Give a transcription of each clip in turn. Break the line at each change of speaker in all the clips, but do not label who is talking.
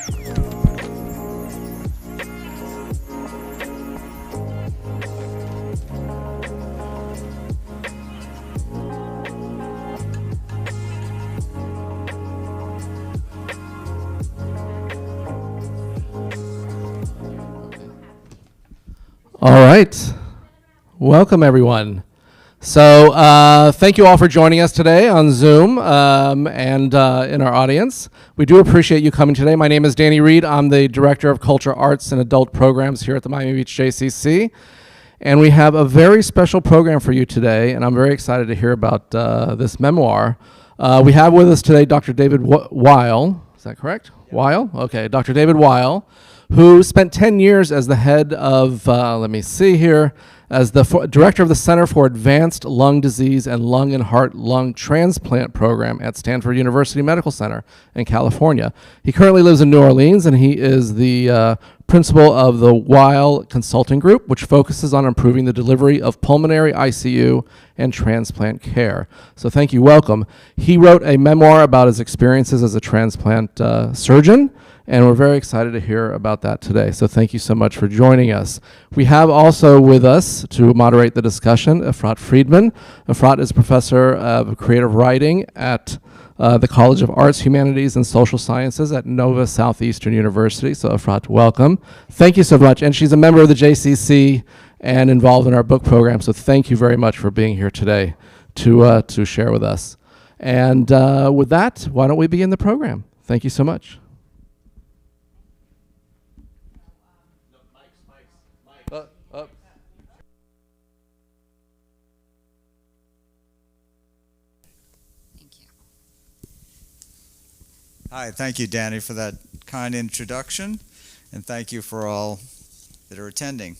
All right. Welcome, everyone. So thank you all for joining us today on Zoom and in our audience. We do appreciate you coming today. My name is Danny Reed. I'm the Director of Culture, Arts, and Adult Programs here at the Miami Beach JCC. And we have a very special program for you today, and I'm very excited to hear about this memoir. We have with us today Dr. David Weill. Is that correct? Yep. Weill? Okay, Dr. David Weill, who spent 10 years as the head of, as the director of the Center for Advanced Lung Disease and Lung and Heart Lung Transplant Program at Stanford University Medical Center in California. He currently lives in New Orleans, and he is the principal of the Weill Consulting Group, which focuses on improving the delivery of pulmonary ICU and transplant care. So thank you, welcome. He wrote a memoir about his experiences as a transplant surgeon, and we're very excited to hear about that today. So thank you so much for joining us. We have also with us to moderate the discussion, Efrat Friedman. Efrat is professor of creative writing at the College of Arts, Humanities, and Social Sciences at Nova Southeastern University. So Efrat, welcome. Thank you so much. And she's a member of the JCC and involved in our book program. So thank you very much for being here today to share with us. And with that, why don't we begin the program? Thank you so much.
Hi, thank you, Danny, for that kind introduction, and thank you for all that are attending.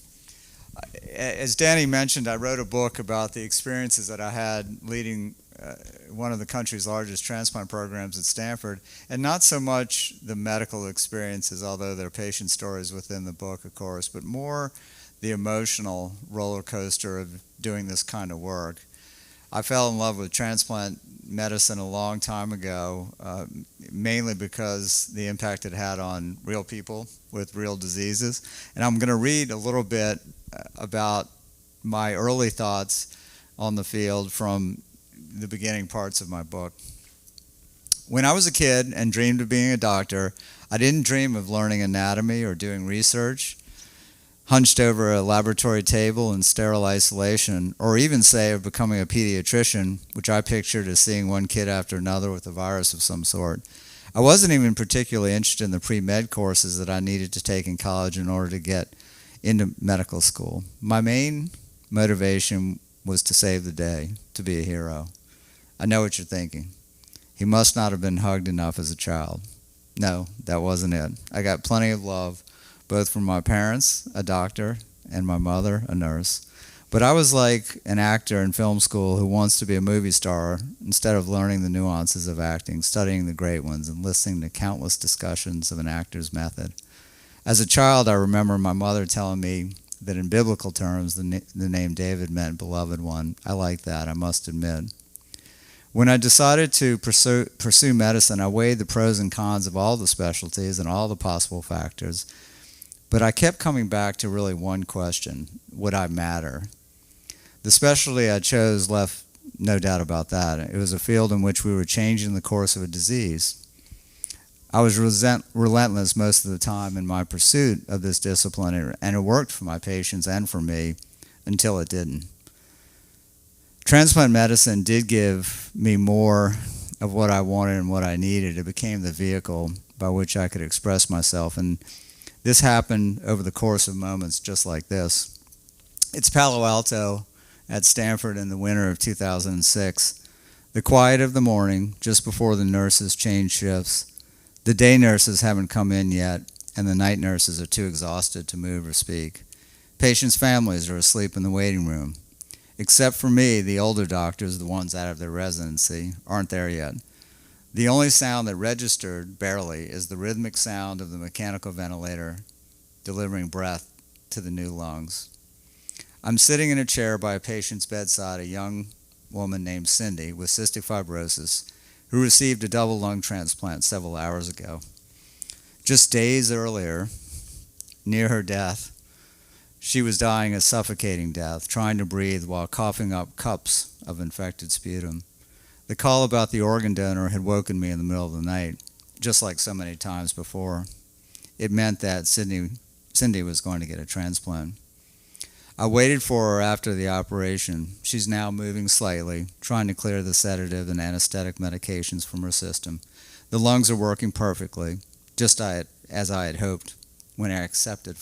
As Danny mentioned, I wrote a book about the experiences that I had leading one of the country's largest transplant programs at Stanford, and not so much the medical experiences, although there are patient stories within the book, of course, but more the emotional roller coaster of doing this kind of work. I fell in love with transplant medicine a long time ago, mainly because the impact it had on real people with real diseases. And I'm going to read a little bit about my early thoughts on the field from the beginning parts of my book. When I was a kid and dreamed of being a doctor, I didn't dream of learning anatomy or doing research, hunched over a laboratory table in sterile isolation, or even say of becoming a pediatrician, which I pictured as seeing one kid after another with a virus of some sort. I wasn't even particularly interested in the pre-med courses that I needed to take in college in order to get into medical school. My main motivation was to save the day, to be a hero. I know what you're thinking. He must not have been hugged enough as a child. No, that wasn't it. I got plenty of love, both from my parents, a doctor, and my mother, a nurse. But I was like an actor in film school who wants to be a movie star instead of learning the nuances of acting, studying the great ones, and listening to countless discussions of an actor's method. As a child, I remember my mother telling me that in biblical terms, the name David meant beloved one. I like that, I must admit. When I decided to pursue medicine, I weighed the pros and cons of all the specialties and all the possible factors. But I kept coming back to really one question: would I matter? The specialty I chose left no doubt about that. It was a field in which we were changing the course of a disease. I was relentless most of the time in my pursuit of this discipline, and it worked for my patients and for me until it didn't. Transplant medicine did give me more of what I wanted and what I needed. It became the vehicle by which I could express myself, and this happened over the course of moments just like this. It's Palo Alto at Stanford in the winter of 2006. The quiet of the morning, just before the nurses change shifts. The day nurses haven't come in yet, and the night nurses are too exhausted to move or speak. Patients' families are asleep in the waiting room. Except for me, the older doctors, the ones out of their residency, aren't there yet. The only sound that registered, barely, is the rhythmic sound of the mechanical ventilator delivering breath to the new lungs. I'm sitting in a chair by a patient's bedside, a young woman named Cindy with cystic fibrosis, who received a double lung transplant several hours ago. Just days earlier, near her death, she was dying a suffocating death, trying to breathe while coughing up cups of infected sputum. The call about the organ donor had woken me in the middle of the night, just like so many times before. It meant that Cindy was going to get a transplant. I waited for her after the operation. She's now moving slightly, trying to clear the sedative and anesthetic medications from her system. The lungs are working perfectly, just as I had hoped when I accepted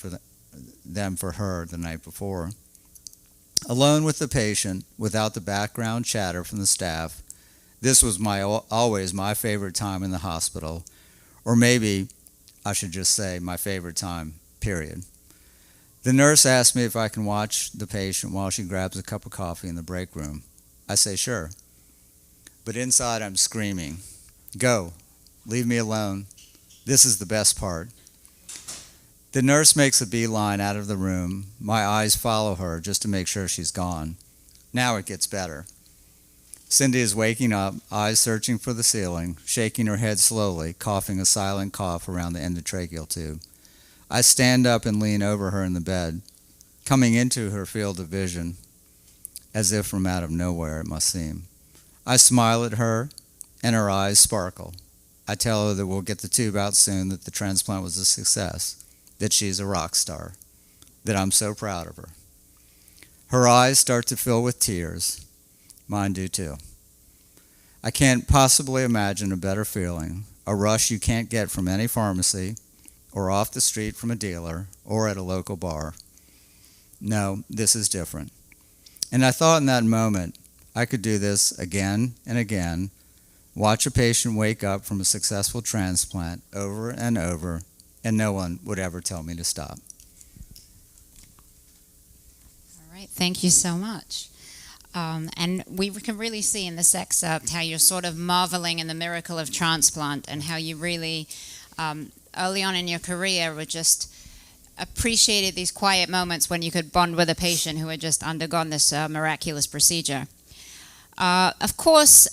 them for her the night before. Alone with the patient, without the background chatter from the staff, this was always my favorite time in the hospital, or maybe I should just say my favorite time, period. The nurse asked me if I can watch the patient while she grabs a cup of coffee in the break room. I say sure. But inside I'm screaming, "Go, leave me alone. This is the best part." The nurse makes a beeline out of the room. My eyes follow her just to make sure she's gone. Now it gets better. Cindy is waking up, eyes searching for the ceiling, shaking her head slowly, coughing a silent cough around the endotracheal tube. I stand up and lean over her in the bed, coming into her field of vision, as if from out of nowhere, it must seem. I smile at her, and her eyes sparkle. I tell her that we'll get the tube out soon, that the transplant was a success, that she's a rock star, that I'm so proud of her. Her eyes start to fill with tears. Mine do too. I can't possibly imagine a better feeling, a rush you can't get from any pharmacy, or off the street from a dealer, or at a local bar. No, this is different. And I thought in that moment, I could do this again and again, watch a patient wake up from a successful transplant over and over, and no one would ever tell me to stop.
All right, thank you so much. And we can really see in this excerpt how you're sort of marveling in the miracle of transplant and how you really, early on in your career, were just appreciated these quiet moments when you could bond with a patient who had just undergone this miraculous procedure. Of course,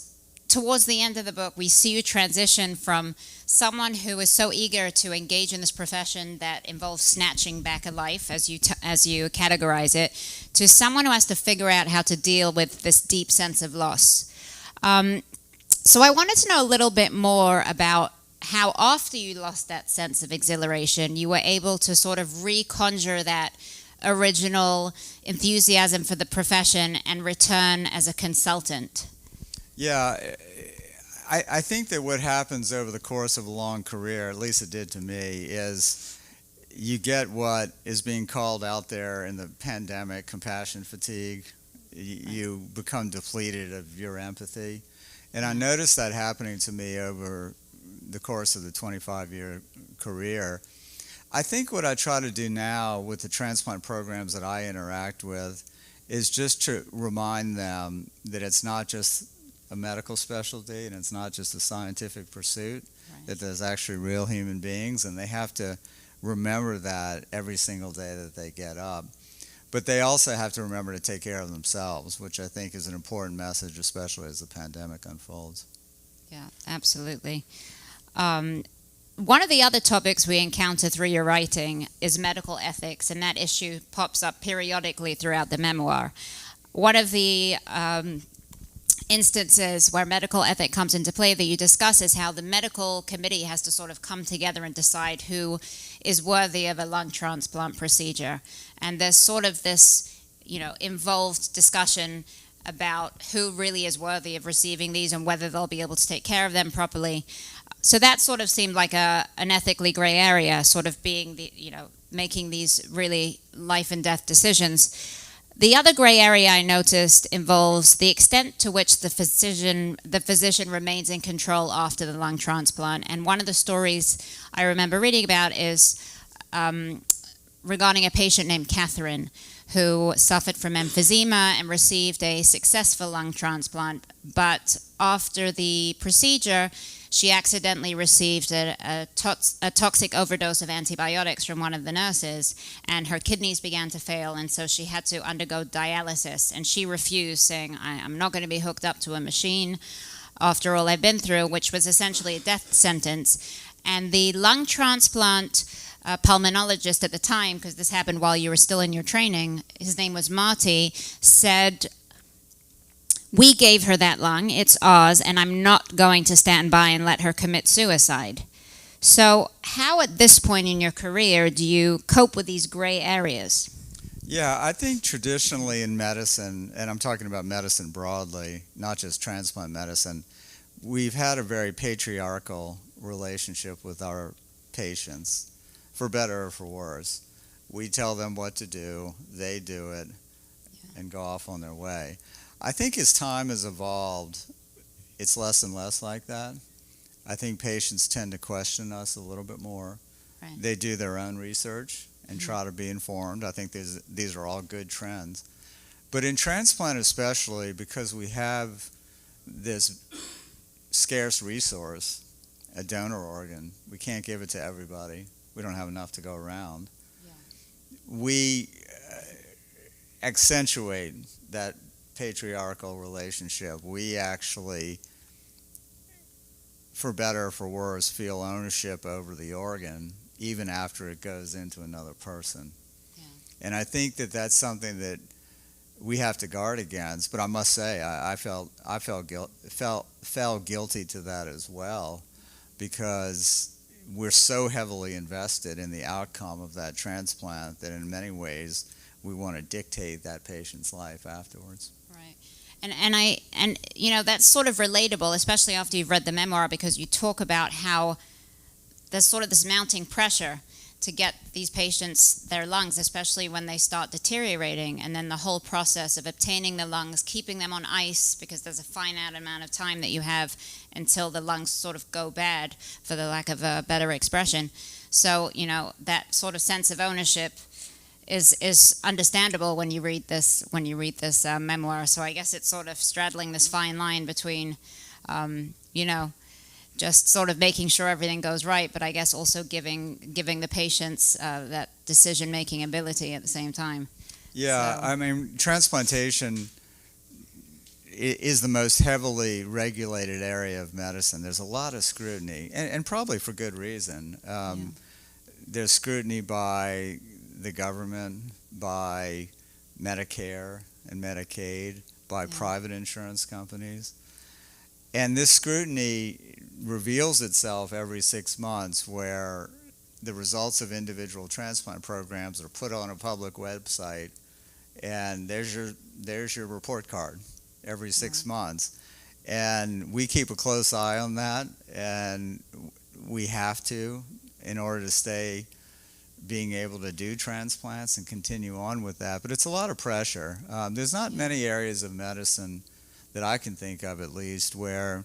towards the end of the book, we see you transition from someone who is so eager to engage in this profession that involves snatching back a life, as you categorize it, to someone who has to figure out how to deal with this deep sense of loss. So I wanted to know a little bit more about how after you lost that sense of exhilaration, you were able to sort of reconjure that original enthusiasm for the profession and return as a consultant.
Yeah, I think that what happens over the course of a long career, at least it did to me, is you get what is being called out there in the pandemic, compassion fatigue. You become depleted of your empathy. And I noticed that happening to me over the course of the 25-year career. I think what I try to do now with the transplant programs that I interact with is just to remind them that it's not just a medical specialty and it's not just a scientific pursuit, right, that there's actually real human beings, and they have to remember that every single day that they get up. But they also have to remember to take care of themselves, which I think is an important message, especially as the pandemic unfolds.
Yeah, absolutely. One of the other topics we encounter through your writing is medical ethics, and that issue pops up periodically throughout the memoir. One of the instances where medical ethic comes into play that you discuss is how the medical committee has to sort of come together and decide who is worthy of a lung transplant procedure. And there's sort of this, involved discussion about who really is worthy of receiving these and whether they'll be able to take care of them properly. So that sort of seemed like an ethically gray area, sort of being making these really life and death decisions. The other gray area I noticed involves the extent to which the physician remains in control after the lung transplant. And one of the stories I remember reading about is regarding a patient named Catherine who suffered from emphysema and received a successful lung transplant. But after the procedure, she accidentally received a toxic overdose of antibiotics from one of the nurses, and her kidneys began to fail, and so she had to undergo dialysis. And she refused, saying, I'm not going to be hooked up to a machine after all I've been through, which was essentially a death sentence. And the lung transplant pulmonologist at the time, because this happened while you were still in your training, his name was Marty, said, "We gave her that lung, it's ours, and I'm not going to stand by and let her commit suicide." So how at this point in your career do you cope with these gray areas?
Yeah, I think traditionally in medicine, and I'm talking about medicine broadly, not just transplant medicine, we've had a very patriarchal relationship with our patients, for better or for worse. We tell them what to do, they do it, and go off on their way. I think as time has evolved, it's less and less like that. I think patients tend to question us a little bit more.
Right.
They do their own research and try to be informed. I think these are all good trends. But in transplant especially, because we have this scarce resource, a donor organ, we can't give it to everybody. We don't have enough to go around.
Yeah.
We accentuate that patriarchal relationship. We actually, for better or for worse, feel ownership over the organ even after it goes into another person.
Yeah.
And I think that that's something that we have to guard against. But I must say, I fell guilty to that as well, because we're so heavily invested in the outcome of that transplant that in many ways we want to dictate that patient's life afterwards.
Right. And you know, that's sort of relatable, especially after you've read the memoir, because you talk about how there's sort of this mounting pressure to get these patients their lungs, especially when they start deteriorating, and then the whole process of obtaining the lungs, keeping them on ice, because there's a finite amount of time that you have until the lungs sort of go bad, for the lack of a better expression. So, you know, that sort of sense of ownership is understandable when you read this memoir. So I guess it's sort of straddling this fine line between, you know, just sort of making sure everything goes right, but I guess also giving the patients that decision-making ability at the same time.
Yeah,
So.
I mean, transplantation is the most heavily regulated area of medicine. There's a lot of scrutiny, and probably for good reason. There's scrutiny by the government, by Medicare and Medicaid, by private insurance companies. And this scrutiny reveals itself every 6 months, where the results of individual transplant programs are put on a public website, and there's your report card every 6 months. And we keep a close eye on that, and we have to, in order to stay being able to do transplants and continue on with that. But it's a lot of pressure. There's not many areas of medicine that I can think of, at least, where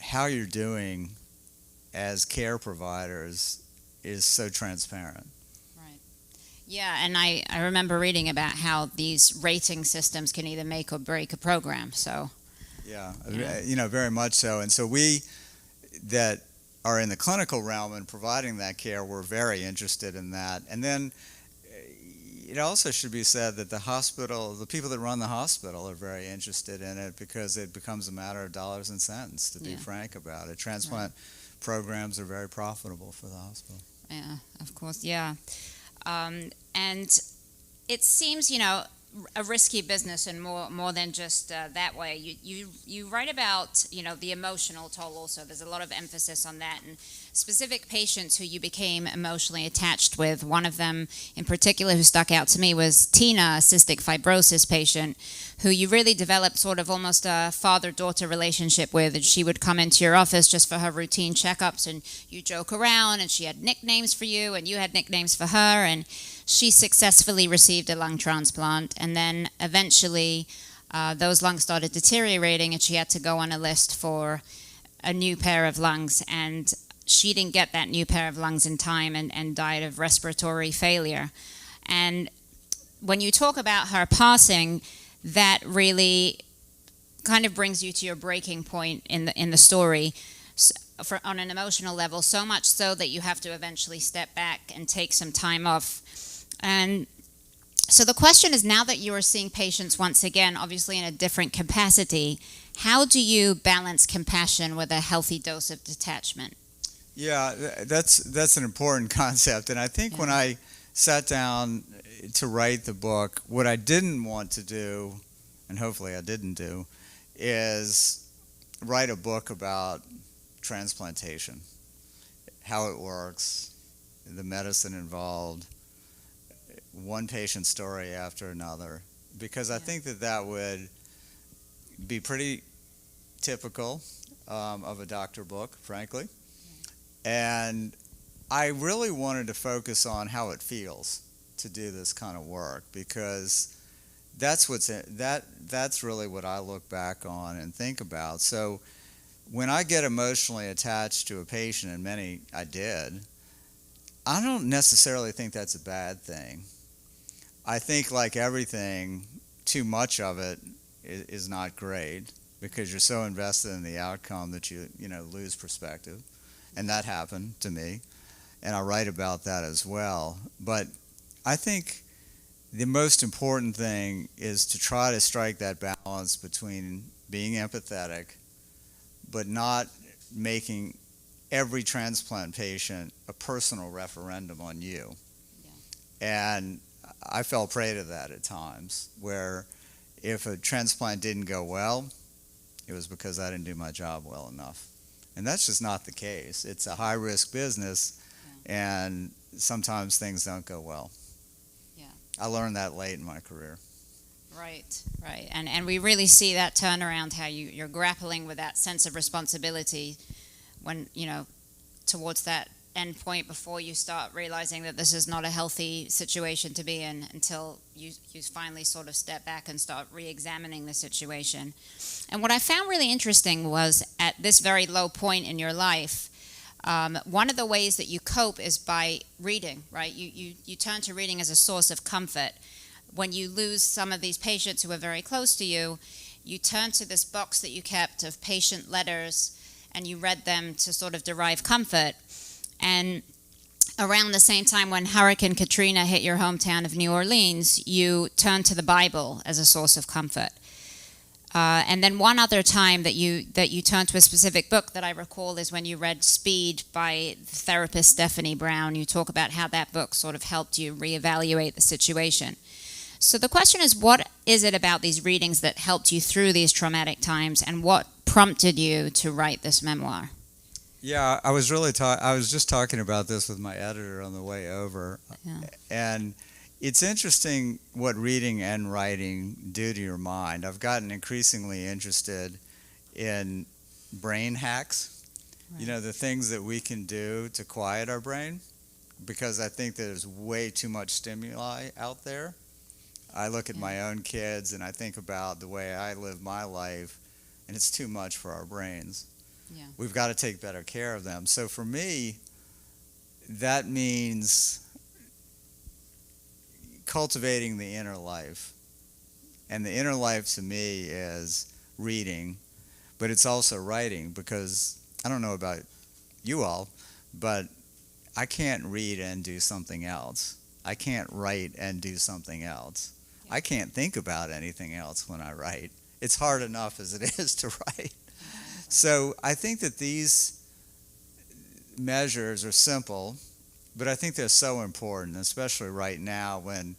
how you're doing as care providers is so transparent.
Right. Yeah, and I remember reading about how these rating systems can either make or break a program. So.
Yeah, you know, very much so. And so we that are in the clinical realm and providing that care, we're very interested in that. And then it also should be said that the hospital, the people that run the hospital, are very interested in it, because it becomes a matter of dollars and cents, to be frank about it. Transplant programs are very profitable for the hospital.
Yeah, of course, yeah. And it seems, you know, a risky business, and more than just that way. You write about, you know, the emotional toll also. There's a lot of emphasis on that, and specific patients who you became emotionally attached with. One of them in particular who stuck out to me was Tina, a cystic fibrosis patient, who you really developed sort of almost a father-daughter relationship with. And she would come into your office just for her routine checkups, and you joke around, and she had nicknames for you, and you had nicknames for her, and she successfully received a lung transplant, and then eventually those lungs started deteriorating, and she had to go on a list for a new pair of lungs, and she didn't get that new pair of lungs in time, and died of respiratory failure. And when you talk about her passing, that really kind of brings you to your breaking point in the story, on an emotional level, so much so that you have to eventually step back and take some time off. And so the question is, now that you are seeing patients once again, obviously in a different capacity, how do you balance compassion with a healthy dose of detachment?
Yeah, that's an important concept, and I think when I sat down to write the book, what I didn't want to do, and hopefully I didn't do, is write a book about transplantation, how it works, the medicine involved, one patient story after another, because I think that would be pretty typical of a doctor book, frankly. And I really wanted to focus on how it feels to do this kind of work, because that's really what I look back on and think about. So when I get emotionally attached to a patient, and many I did, I don't necessarily think that's a bad thing. I think, like everything, too much of it is not great, because you're so invested in the outcome that you lose perspective. And that happened to me, and I write about that as well. But I think the most important thing is to try to strike that balance between being empathetic, but not making every transplant patient a personal referendum on you. Yeah. And I fell prey to that at times, where if a transplant didn't go well, it was because I didn't do my job well enough. And that's just not the case. It's a high-risk business, and sometimes things don't go well. Yeah. I learned that late in my career.
Right. And we really see that turnaround, how you're grappling with that sense of responsibility when, towards that end point before you start realizing that this is not a healthy situation to be in, until you finally sort of step back and start re-examining the situation. And what I found really interesting was, at this very low point in your life, one of the ways that you cope is by reading, right? You turn to reading as a source of comfort. When you lose some of these patients who are very close to you, you turn to this box that you kept of patient letters, and you read them to sort of derive comfort. And around the same time when Hurricane Katrina hit your hometown of New Orleans, you turned to the Bible as a source of comfort. And then one other time that you turned to a specific book that I recall is when you read Speed by therapist Stephanie Brown. You talk about how that book sort of helped you reevaluate the situation. So the question is, what is it about these readings that helped you through these traumatic times, and what prompted you to write this memoir?
Yeah, I was just talking about this with my editor on the way over. Yeah. And it's interesting what reading and writing do to your mind. I've gotten increasingly interested in brain hacks, right. The things that we can do to quiet our brain, because I think there's way too much stimuli out there. I look at my own kids and I think about the way I live my life, and it's too much for our brains. Yeah. We've got to take better care of them. So for me, that means cultivating the inner life. And the inner life to me is reading, but it's also writing, because I don't know about you all, but I can't read and do something else. I can't write and do something else. Yeah. I can't think about anything else when I write. It's hard enough as it is to write. So I think that these measures are simple, but I think they're so important, especially right now when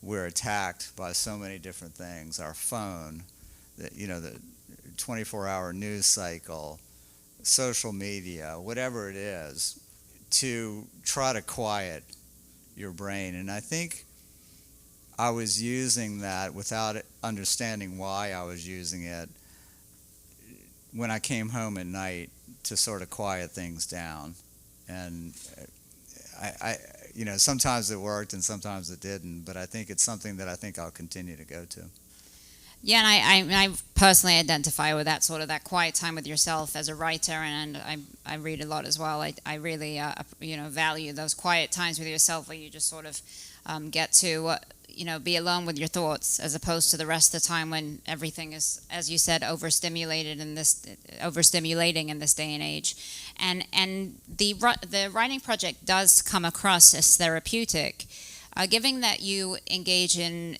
we're attacked by so many different things. Our phone, the 24-hour news cycle, social media, whatever it is, to try to quiet your brain. And I think I was using that without understanding why I was using it when I came home at night, to sort of quiet things down. And I sometimes it worked and sometimes it didn't, but I think it's something that I think I'll continue to go to.
Yeah, and I personally identify with that sort of that quiet time with yourself as a writer, and I read a lot as well. I really value those quiet times with yourself where you just sort of get to be alone with your thoughts, as opposed to the rest of the time when everything is, as you said, overstimulating in this day and age. And the writing project does come across as therapeutic, given that you engage in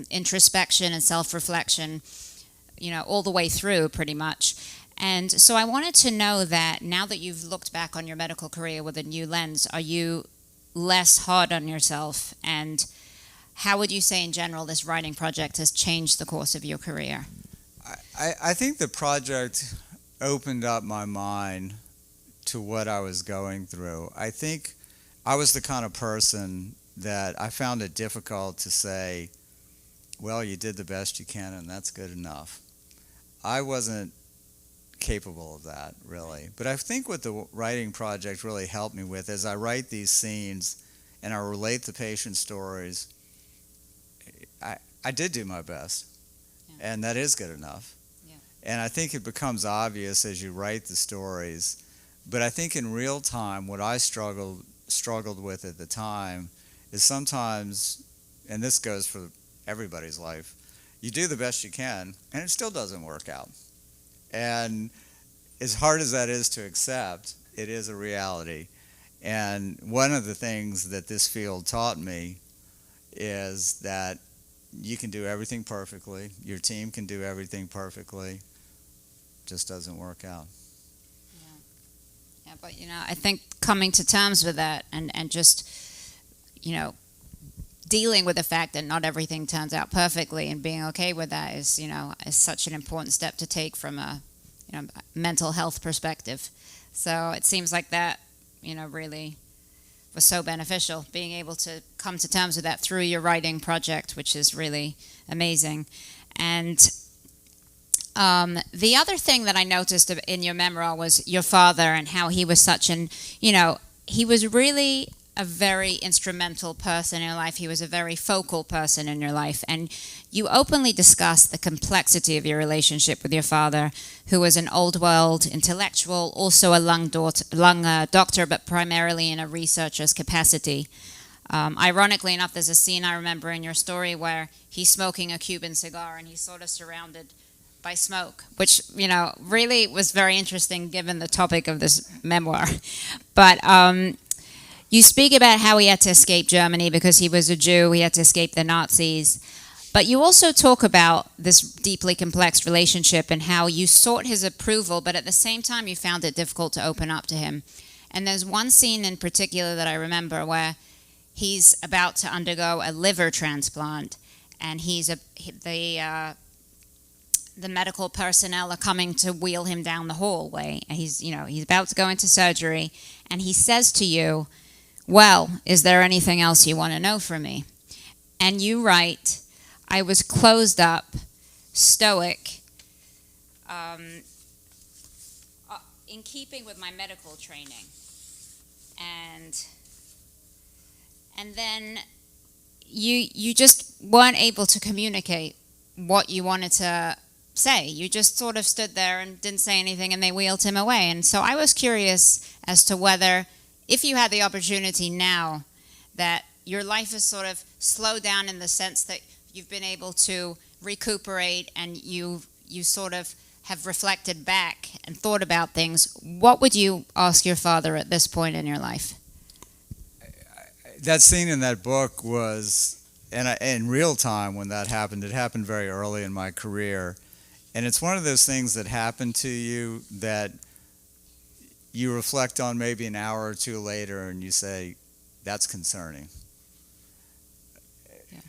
introspection and self-reflection, all the way through, pretty much. And so I wanted to know that now that you've looked back on your medical career with a new lens, are you less hard on yourself? And how would you say in general this writing project has changed the course of your career?
I think the project opened up my mind to what I was going through. I think I was the kind of person that I found it difficult to say, well, you did the best you can and that's good enough. I wasn't capable of that, really. But I think what the writing project really helped me with is I write these scenes and I relate the patient stories. I did do my best, and that is good enough. Yeah. And I think it becomes obvious as you write the stories. But I think in real time, what I struggled with at the time is sometimes, and this goes for everybody's life, you do the best you can, and it still doesn't work out. And as hard as that is to accept, it is a reality. And one of the things that this field taught me is that you can do everything perfectly, your team can do everything perfectly, just doesn't work out.
Yeah, but I think coming to terms with that and just, dealing with the fact that not everything turns out perfectly and being okay with that is such an important step to take from a, mental health perspective. So it seems like that, really was so beneficial, being able to come to terms with that through your writing project, which is really amazing. And the other thing that I noticed in your memoir was your father and how he was such an, he was really a very instrumental person in your life. He was a very focal person in your life. And you openly discuss the complexity of your relationship with your father, who was an old world intellectual, also a lung doctor, but primarily in a researcher's capacity. Ironically enough, there's a scene I remember in your story where he's smoking a Cuban cigar and he's sort of surrounded by smoke, which, really was very interesting given the topic of this memoir. But you speak about how he had to escape Germany because he was a Jew, he had to escape the Nazis. But you also talk about this deeply complex relationship and how you sought his approval, but at the same time you found it difficult to open up to him. And there's one scene in particular that I remember where he's about to undergo a liver transplant, and the medical personnel are coming to wheel him down the hallway. And he's about to go into surgery, and he says to you, well, is there anything else you want to know from me? And you write, I was closed up, stoic, in keeping with my medical training. And then you just weren't able to communicate what you wanted to say. You just sort of stood there and didn't say anything, and they wheeled him away. And so I was curious as to whether, if you had the opportunity now, that your life is sort of slowed down in the sense that you've been able to recuperate and you sort of have reflected back and thought about things, what would you ask your father at this point in your life?
That scene in that book was, and in real time when that happened, it happened very early in my career. And it's one of those things that happen to you that you reflect on maybe an hour or two later and you say, that's concerning. Yeah.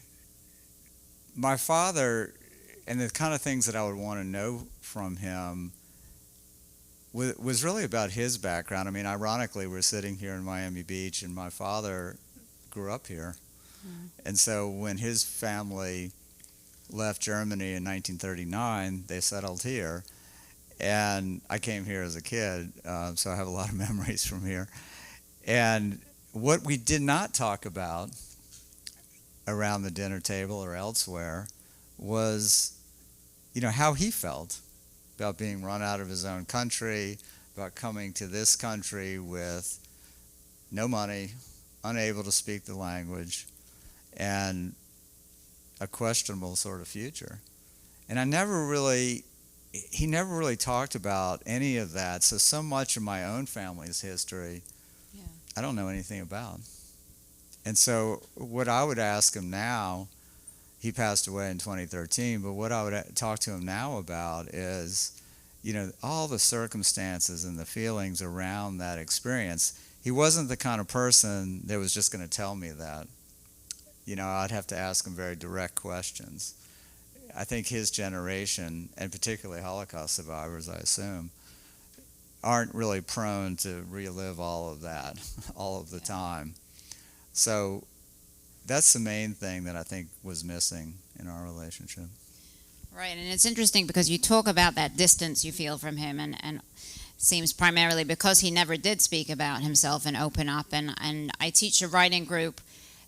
My father, and the kind of things that I would want to know from him, was really about his background. I mean, ironically, we're sitting here in Miami Beach, and my father grew up here. Mm-hmm. And so when his family left Germany in 1939, they settled here. And I came here as a kid, so I have a lot of memories from here. And what we did not talk about around the dinner table or elsewhere was, how he felt about being run out of his own country, about coming to this country with no money, unable to speak the language, and a questionable sort of future. And he never really talked about any of that. So much of my own family's history, I don't know anything about. And so what I would ask him now, he passed away in 2013, but what I would talk to him now about is, all the circumstances and the feelings around that experience. He wasn't the kind of person that was just going to tell me that. I'd have to ask him very direct questions. I think his generation, and particularly Holocaust survivors, I assume, aren't really prone to relive all of that all of the time. So that's the main thing that I think was missing in our relationship.
Right, and it's interesting because you talk about that distance you feel from him, and it seems primarily because he never did speak about himself and open up. And I teach a writing group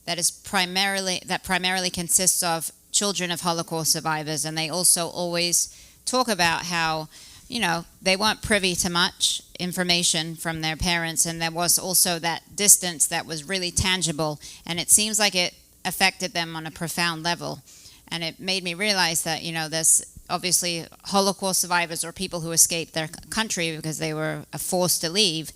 that primarily consists of children of Holocaust survivors, and they also always talk about how, they weren't privy to much information from their parents, and there was also that distance that was really tangible, and it seems like it affected them on a profound level. And it made me realize that, there's obviously Holocaust survivors or people who escaped their country because they were forced to leave,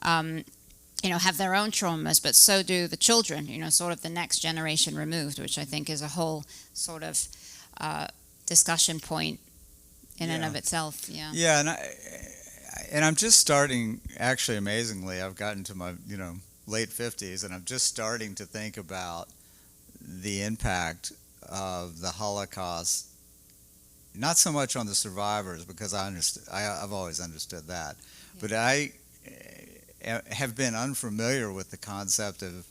have their own traumas, but so do the children, sort of the next generation removed, which I think is a whole sort of discussion point in and of itself. Yeah.
Yeah, and I'm just starting, actually amazingly, I've gotten to my, late 50s, and I'm just starting to think about the impact of the Holocaust, not so much on the survivors, because I've always understood that, but I have been unfamiliar with the concept of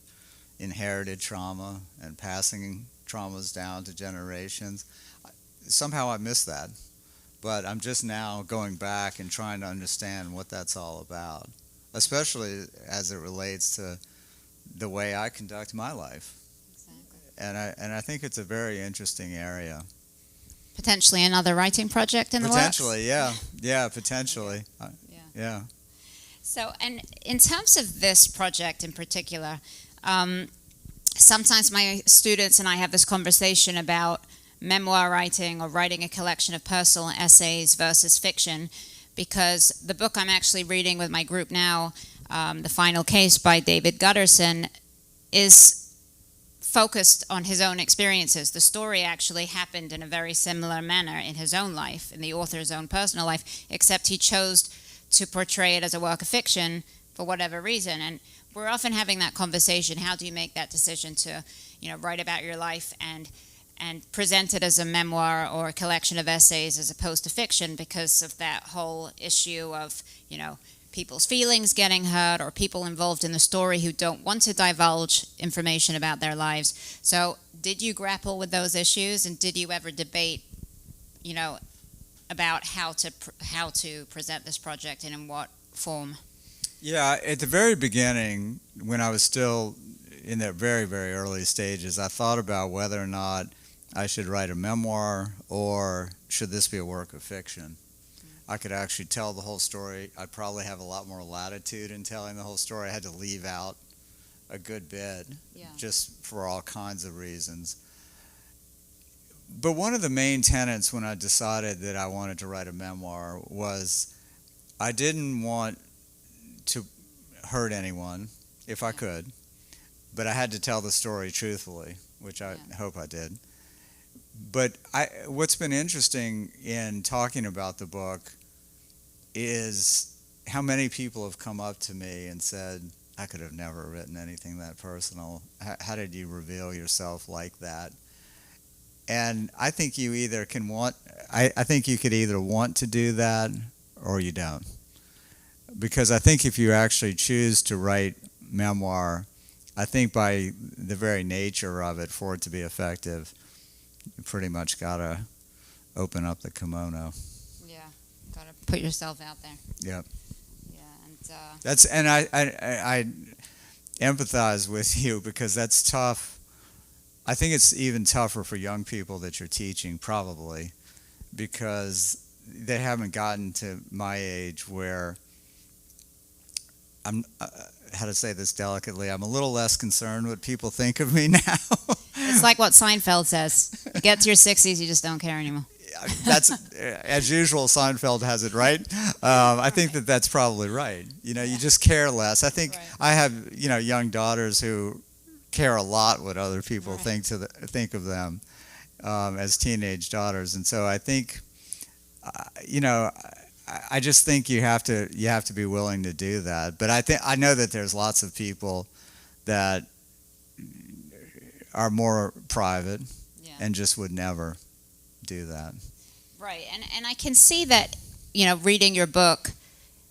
inherited trauma and passing traumas down to generations. Somehow I missed that, but I'm just now going back and trying to understand what that's all about, especially as it relates to the way I conduct my life. And I think it's a very interesting area.
Potentially another writing project in the works?
Potentially, yeah, potentially. Yeah.
So, and in terms of this project in particular, sometimes my students and I have this conversation about memoir writing or writing a collection of personal essays versus fiction, because the book I'm actually reading with my group now, The Final Case by David Gutterson, is focused on his own experiences. The story actually happened in a very similar manner in his own life, in the author's own personal life, except he chose to portray it as a work of fiction for whatever reason. And we're often having that conversation. How do you make that decision to, write about your life and present it as a memoir or a collection of essays as opposed to fiction, because of that whole issue of, people's feelings getting hurt, or people involved in the story who don't want to divulge information about their lives. So did you grapple with those issues, and did you ever debate, about how to present this project and in what form?
Yeah, at the very beginning, when I was still in the very, very early stages, I thought about whether or not I should write a memoir or should this be a work of fiction. I could actually tell the whole story. I'd probably have a lot more latitude in telling the whole story. I had to leave out a good bit, just for all kinds of reasons. But one of the main tenets when I decided that I wanted to write a memoir was I didn't want to hurt anyone, if I could, but I had to tell the story truthfully, which I hope I did. But what's been interesting in talking about the book is how many people have come up to me and said, I could have never written anything that personal. How did you reveal yourself like that? And I think you either can I think you could either want to do that or you don't. Because I think if you actually choose to write memoir, I think by the very nature of it, for it to be effective, you pretty much got to open up the kimono.
Yeah, got to put yourself out there.
Yep.
Yeah,
and I empathize with you, because that's tough. I think it's even tougher for young people that you're teaching, probably, because they haven't gotten to my age where I'm, how to say this delicately, I'm a little less concerned what people think of me now.
It's like what Seinfeld says. You get to your 60s, you just don't care anymore.
That's, as usual, Seinfeld has it right. I think that's probably right. You just care less. I think I have, young daughters who care a lot what other people think of them as teenage daughters. And so I think, I just think you have to be willing to do that. But I know that there's lots of people that are more private
Yeah.
and just would never do that.
Right, and I can see that, reading your book,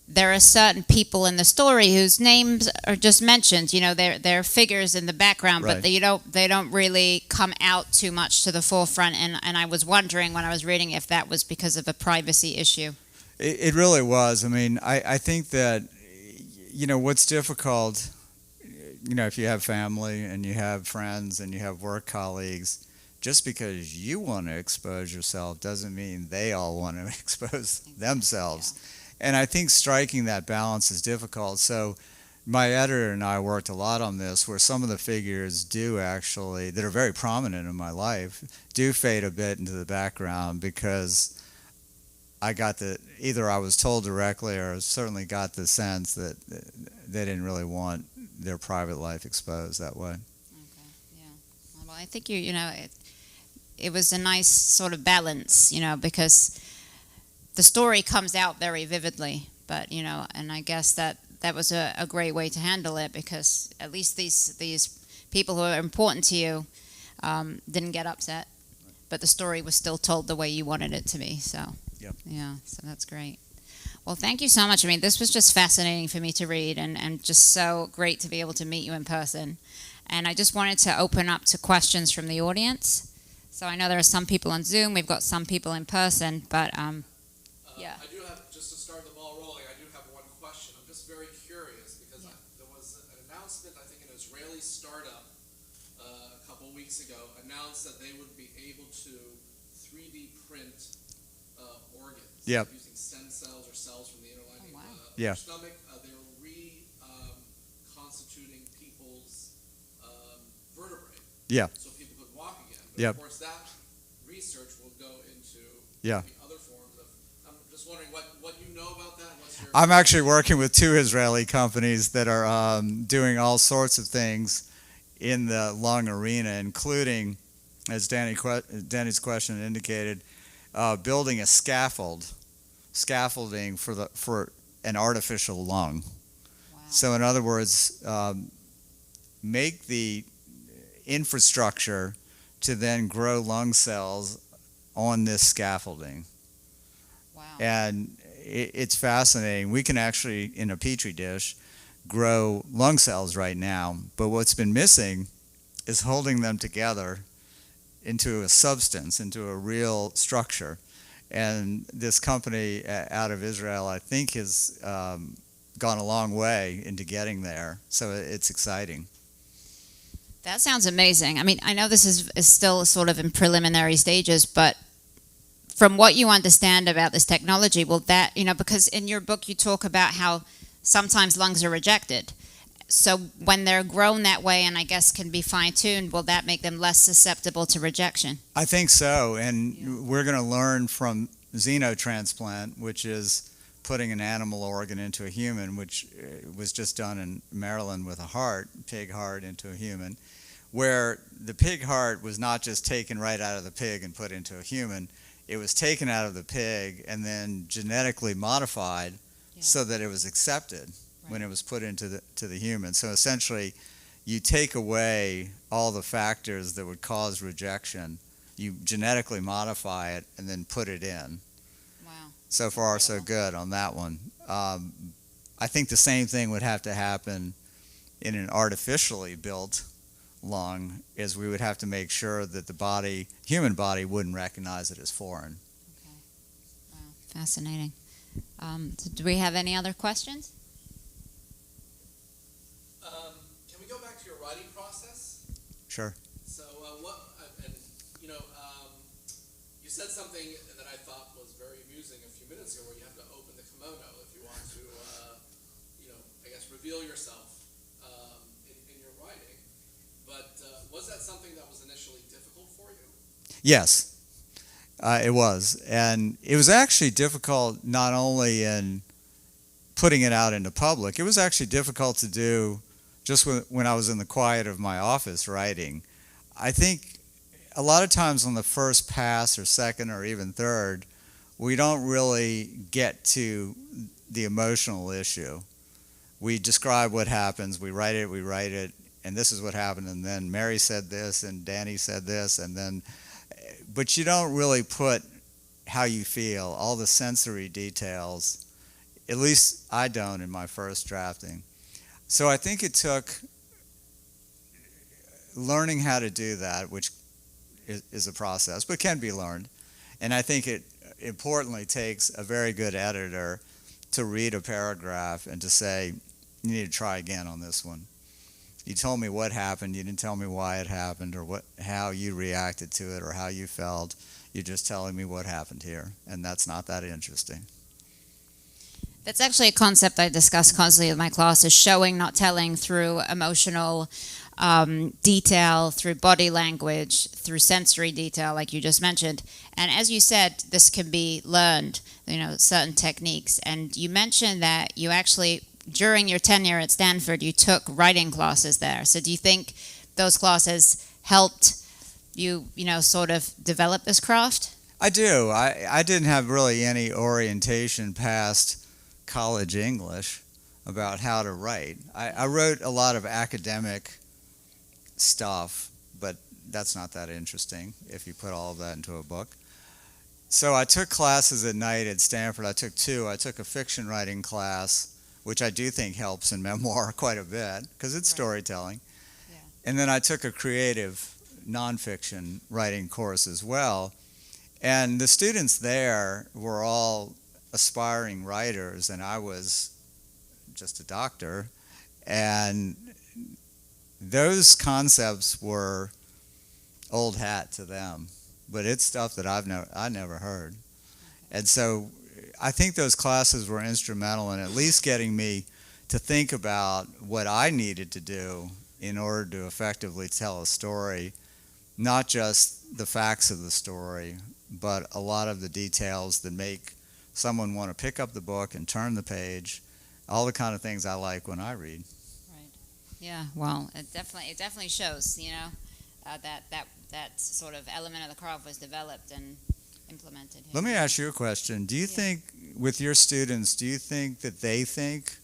there are certain people in the story whose names are just mentioned. They're figures in the background,
Right.
but they don't really come out too much to the forefront. And I was wondering when I was reading if that was because of a privacy issue.
It really was. I mean, I think that, what's difficult, if you have family and you have friends and you have work colleagues, just because you want to expose yourself doesn't mean they all want to expose themselves.
Yeah.
And I think striking that balance is difficult. So my editor and I worked a lot on this, where some of the figures that are very prominent in my life, do fade a bit into the background, because either I was told directly, or certainly got the sense that they didn't really want their private life exposed that way.
Okay, yeah. Well, I think it was a nice sort of balance, because the story comes out very vividly, but and I guess that was a great way to handle it, because at least these people who are important to you didn't get upset, but the story was still told the way you wanted it to be. So
Yep.
yeah, so that's great. Well, thank you so much. I mean, this was just fascinating for me to read, and just so great to be able to meet you in person. And I just wanted to open up to questions from the audience. So I know there are some people on Zoom, we've got some people in person, but yeah.
I do have, just to start the ball rolling, I do have one question. I'm just very curious, because there was an announcement, I think an Israeli startup a couple weeks ago announced that they would be able to 3D print organs
Yep.
using stem cells or cells from the inner lining
wow.
of
Yeah.
their stomach. They were reconstituting people's vertebrae,
Yeah.
so people could walk again. But
Yep.
of course, that research will go into
Yeah.
maybe other forms of. I'm just wondering what you know about that. What's your?
I'm actually working with 2 Israeli companies that are doing all sorts of things in the lung arena, including, as Danny's question indicated, building a scaffolding for an artificial lung.
Wow.
So in other words, make the infrastructure to then grow lung cells on this scaffolding.
Wow.
And it's fascinating. We can actually, in a petri dish, grow lung cells right now, but what's been missing is holding them together into a substance, into a real structure. And this company out of Israel, I think, has gone a long way into getting there. So it's exciting.
That sounds amazing. I mean, I know this is still sort of in preliminary stages, but from what you understand about this technology, will that, because in your book you talk about how sometimes lungs are rejected. So when they're grown that way and I guess can be fine-tuned, will that make them less susceptible to rejection?
I think so, and we're going to learn from xenotransplant, which is putting an animal organ into a human, which was just done in Maryland with a pig heart into a human, where the pig heart was not just taken right out of the pig and put into a human. It was taken out of the pig and then genetically modified so that it was accepted when it was put into the human. So essentially, you take away all the factors that would cause rejection. You genetically modify it and then put it in.
Wow.
So far, so good on that one. I think the same thing would have to happen in an artificially built lung, is we would have to make sure that the human body wouldn't recognize it as foreign.
Okay. Wow. Fascinating. So do we have any other questions?
Can we go back to your writing process?
Sure.
So you said something that I thought was very amusing a few minutes ago, where you have to open the kimono if you want to, I guess, reveal yourself in your writing. But was that something that was initially difficult for you?
Yes, it was. And it was actually difficult not only in putting it out into public, it was actually difficult to do just when I was in the quiet of my office writing. I think a lot of times on the first pass or second or even third, we don't really get to the emotional issue. We describe what happens, we write it, and this is what happened, and then Mary said this, and Danny said this, and then, but you don't really put how you feel, all the sensory details. At least I don't in my first drafting. So I think it took learning how to do that, which is a process, but can be learned. And I think it importantly takes a very good editor to read a paragraph and to say, you need to try again on this one. You told me what happened, you didn't tell me why it happened or how you reacted to it or how you felt. You're just telling me what happened here, and that's not that interesting.
That's actually a concept I discuss constantly in my classes, showing, not telling, through emotional detail, through body language, through sensory detail, like you just mentioned. And as you said, this can be learned, certain techniques. And you mentioned that you actually, during your tenure at Stanford, you took writing classes there. So do you think those classes helped you, sort of develop this craft?
I do. I didn't have really any orientation past college English about how to write. I wrote a lot of academic stuff, but that's not that interesting if you put all of that into a book. So I took classes at night at Stanford. I took two. I took a fiction writing class, which I do think helps in memoir quite a bit because it's storytelling. Yeah. And then I took a creative nonfiction writing course as well. And the students there were all aspiring writers, and I was just a doctor. And those concepts were old hat to them, but it's stuff that I never heard. And so I think those classes were instrumental in at least getting me to think about what I needed to do in order to effectively tell a story, not just the facts of the story, but a lot of the details that make someone want to pick up the book and turn the page, all the kind of things I like when I read.
Right. Yeah. Well, it definitely shows. That sort of element of the craft was developed and implemented here.
Let me ask you a question. Do you think, with your students, do you think that they think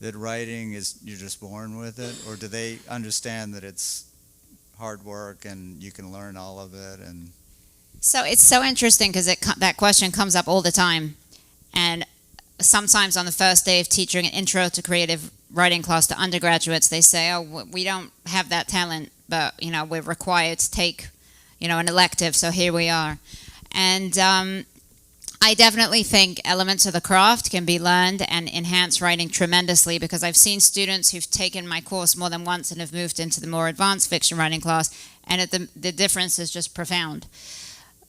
that writing is you're just born with it, or do they understand that it's hard work and you can learn all of it? And
so it's so interesting because that question comes up all the time, and sometimes on the first day of teaching an intro to creative writing class to undergraduates, they say, "Oh, we don't have that talent, but we're required to take an elective, so here we are." And I definitely think elements of the craft can be learned and enhance writing tremendously, because I've seen students who've taken my course more than once and have moved into the more advanced fiction writing class, and the difference is just profound.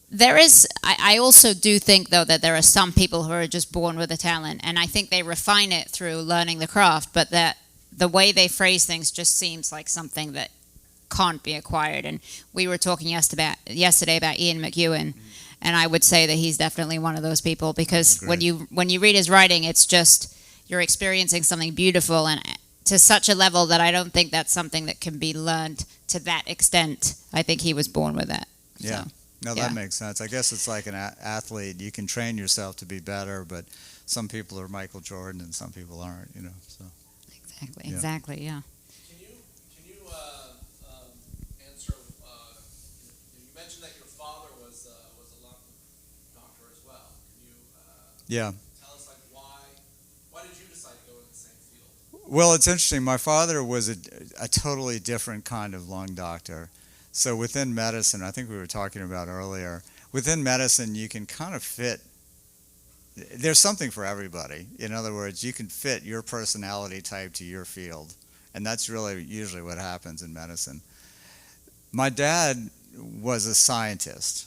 I also do think, though, that there are some people who are just born with a talent, and I think they refine it through learning the craft, but that the way they phrase things just seems like something that can't be acquired. And we were talking yesterday about Ian McEwan, and I would say that he's definitely one of those people, because when you read his writing, it's just you're experiencing something beautiful, and to such a level that I don't think that's something that can be learned to that extent. I think he was born with that.
Yeah. So, no, that makes sense. I guess it's like an athlete. You can train yourself to be better, but some people are Michael Jordan and some people aren't, so.
Exactly, yeah.
Can you answer, you mentioned that your father was a lung doctor as well. Can you tell us, why did you decide to go in the same field?
Well, it's interesting. My father was a totally different kind of lung doctor. So within medicine, I think we were talking about earlier, within medicine you can kind of fit, there's something for everybody. In other words, you can fit your personality type to your field. And that's really usually what happens in medicine. My dad was a scientist.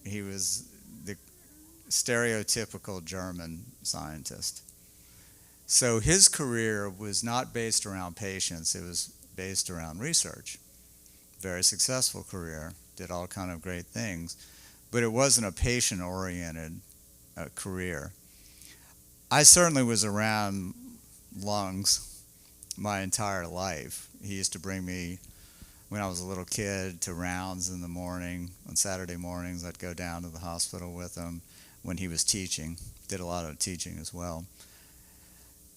He was the stereotypical German scientist. So his career was not based around patients, it was based around research. Very successful career, did all kind of great things, but it wasn't a patient-oriented career. I certainly was around lungs my entire life. He used to bring me, when I was a little kid, to rounds in the morning. On Saturday mornings, I'd go down to the hospital with him. when he was teaching. Did a lot of teaching as well.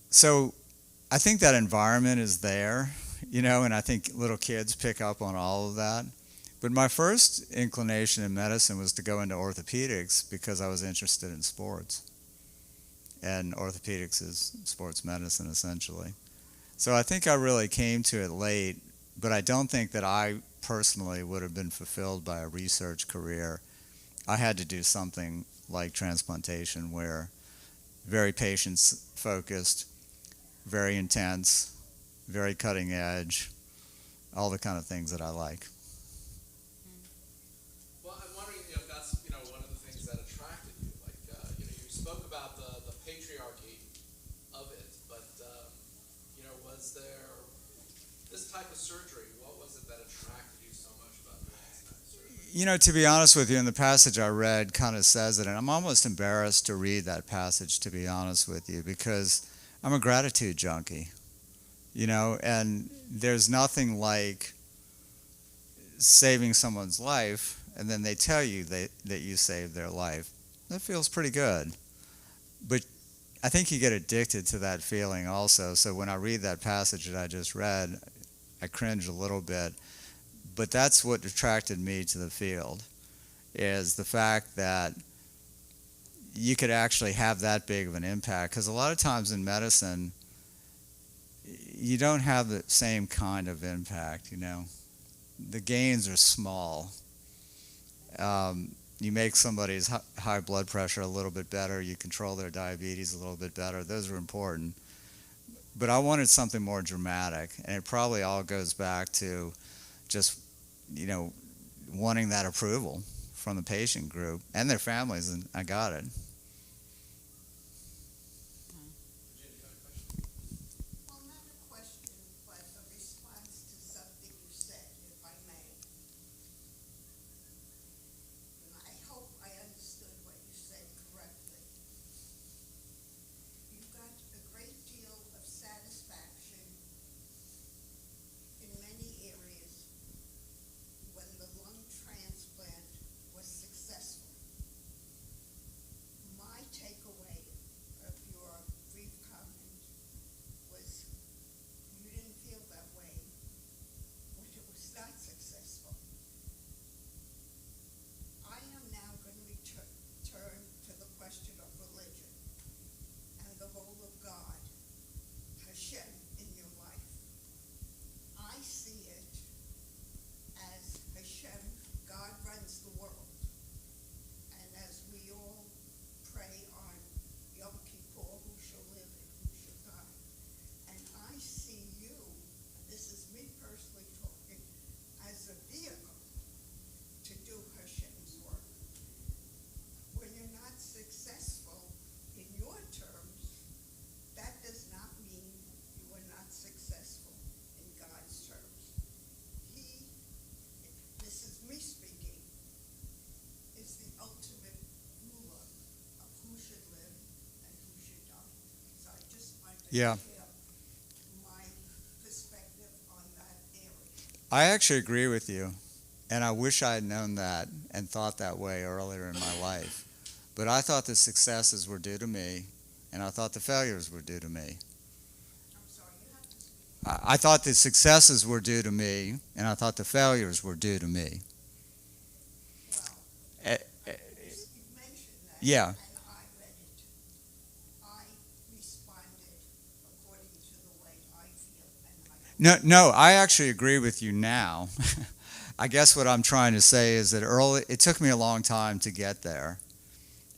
So I think that environment is there, and I think little kids pick up on all of that. But my first inclination in medicine was to go into orthopedics because I was interested in sports. And orthopedics is sports medicine, essentially. So I think I really came to it late, but I don't think that I personally would have been fulfilled by a research career. I had to do something like transplantation, where very patient-focused, very intense, very cutting edge, all the kind of things that I like.
Well, I'm wondering if that's one of the things that attracted you. Like you spoke about the patriarchy of it, but was there this type of surgery? What was it that attracted you so much about this type of surgery?
To be honest with you, in the passage I read kind of says it, and I'm almost embarrassed to read that passage, to be honest with you, because I'm a gratitude junkie, and there's nothing like saving someone's life, and then they tell you that you saved their life. That feels pretty good. But I think you get addicted to that feeling also. So when I read that passage that I just read, I cringe a little bit. But that's what attracted me to the field, is the fact that you could actually have that big of an impact. Because a lot of times in medicine, you don't have the same kind of impact, The gains are small. You make somebody's high blood pressure a little bit better. You control their diabetes a little bit better. Those are important. But I wanted something more dramatic. And it probably all goes back to just, wanting that approval from the patient group and their families, and I got it.
Well, not a question, but a response to something you said, if I may. And I hope I understood what you said correctly. You got a great deal of satisfaction in many areas when the lung transplant was successful. My takeaway of your brief comment was you didn't feel that way when it was not successful. I am now going to turn to the question of religion and the role of God, Hashem, in your life. I see it as Hashem, God runs the world. And as we all pray on Yom Kippur, who shall live and who shall die. And I see you, and this is me personally talking, as a vehicle to do Hashem's work. When you're not successful in your terms, that does not mean you are not successful in God's terms. He, this is me speaking, is the ultimate ruler of who should live and who should die. So I just wanted to
Yeah.
share my perspective on that area.
I actually agree with you, and I wish I had known that and thought that way earlier in my life. But I thought the successes were due to me, and I thought the failures were due to me.
I'm sorry, you have to speak.
I thought the successes were due to me, and I thought the failures were due to me.
Well,
Eh,
you mentioned that.
Yeah.
And I read it. I responded according to the way I feel, and I
No, I actually agree with you now. I guess what I'm trying to say is that it took me a long time to get there.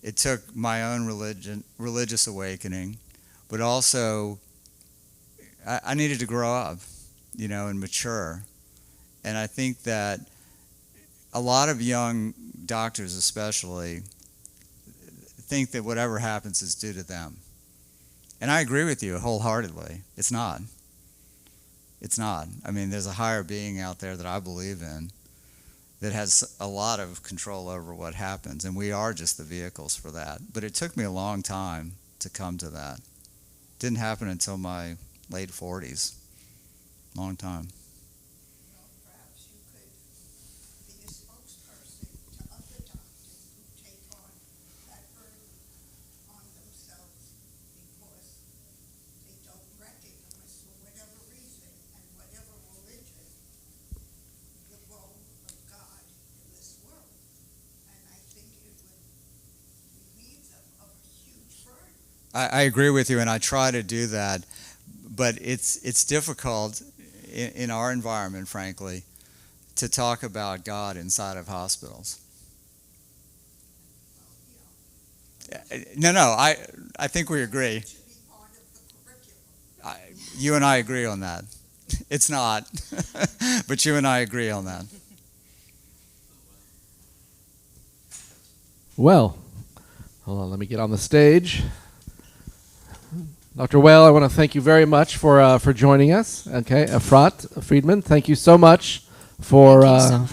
It took my own religious awakening, but also I needed to grow up, and mature. And I think that a lot of young doctors especially think that whatever happens is due to them. And I agree with you wholeheartedly. It's not. It's not. I mean, there's a higher being out there that I believe in that has a lot of control over what happens, and we are just the vehicles for that. But it took me a long time to come to that. Didn't happen until my late 40s. Long time.
Well, perhaps you could be a spokesperson to other doctors who take on that burden
I agree with you, and I try to do that, but it's difficult in our environment, frankly, to talk about God inside of hospitals. No, I think we agree.
It should be part of the curriculum.
You and I agree on that. It's not, but you and I agree on that.
Well, hold on, let me get on the stage. Dr. Weill, I want to thank you very much for joining us. Okay, Efrat Friedman, thank you so much for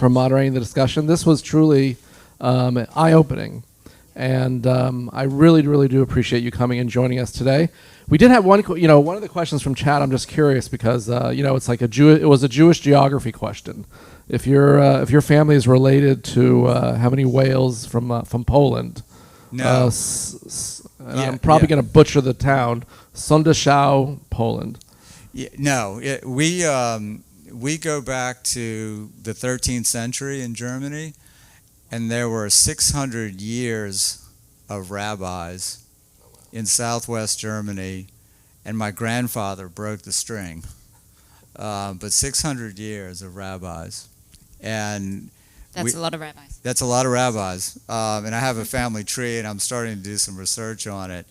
moderating the discussion. This was truly eye-opening, and I really, really do appreciate you coming and joining us today. We did have one of the questions from chat. I'm just curious because it's like it was a Jewish geography question. If your family is related to how many Weills from Poland?
No.
I'm probably going to butcher the town. Sundaszów, Poland.
Yeah, no, we go back to the 13th century in Germany, and there were 600 years of rabbis in southwest Germany, and my grandfather broke the string. But 600 years of rabbis, and
That's a lot of rabbis.
that's a lot of rabbis. And I have a family tree, and I'm starting to do some research on it.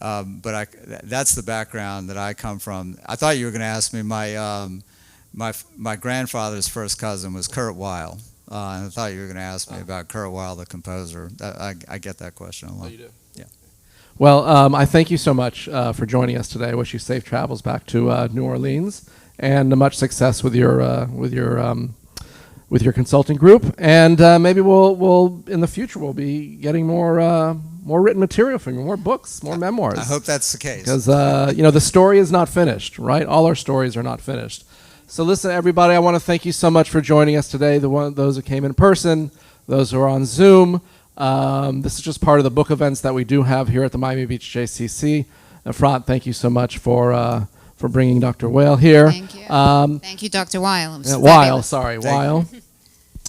But that's the background that I come from. I thought you were going to ask me my grandfather's first cousin was Kurt Weill. And I thought you were going to ask me about Kurt Weill, the composer. I get that question a lot.
Oh, you do?
Yeah.
Well, I thank you so much for joining us today. I wish you safe travels back to New Orleans and much success with your consulting group. And maybe we'll in the future we'll be getting more written material from you, more books, more memoirs.
I hope that's the case.
Because the story is not finished, right? All our stories are not finished. So listen, everybody, I want to thank you so much for joining us today. Those who came in person, those who are on Zoom. This is just part of the book events that we do have here at the Miami Beach JCC. Efrat, thank you so much for bringing Dr. Weill here.
Thank you. Thank you, Dr. Weill. It was
Weill,
fabulous.
sorry, Weill.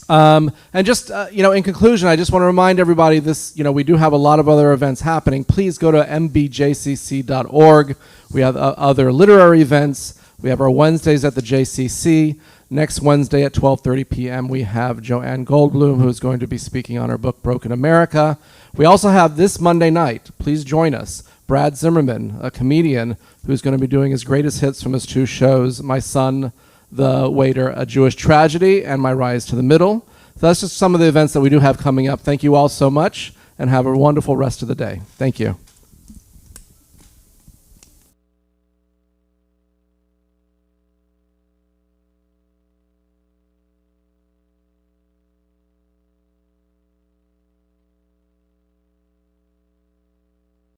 And just, in conclusion, I just want to remind everybody this, we do have a lot of other events happening. Please go to mbjcc.org. We have other literary events. We have our Wednesdays at the JCC. Next Wednesday at 12:30 p.m. we have Joanne Goldblum, who's going to be speaking on her book, Broken America. We also have this Monday night, please join us, Brad Zimmerman, a comedian who's going to be doing his greatest hits from his two shows, My Son, the Waiter, A Jewish Tragedy, and My Rise to the Middle. So that's just some of the events that we do have coming up. Thank you all so much, and have a wonderful rest of the day. Thank you.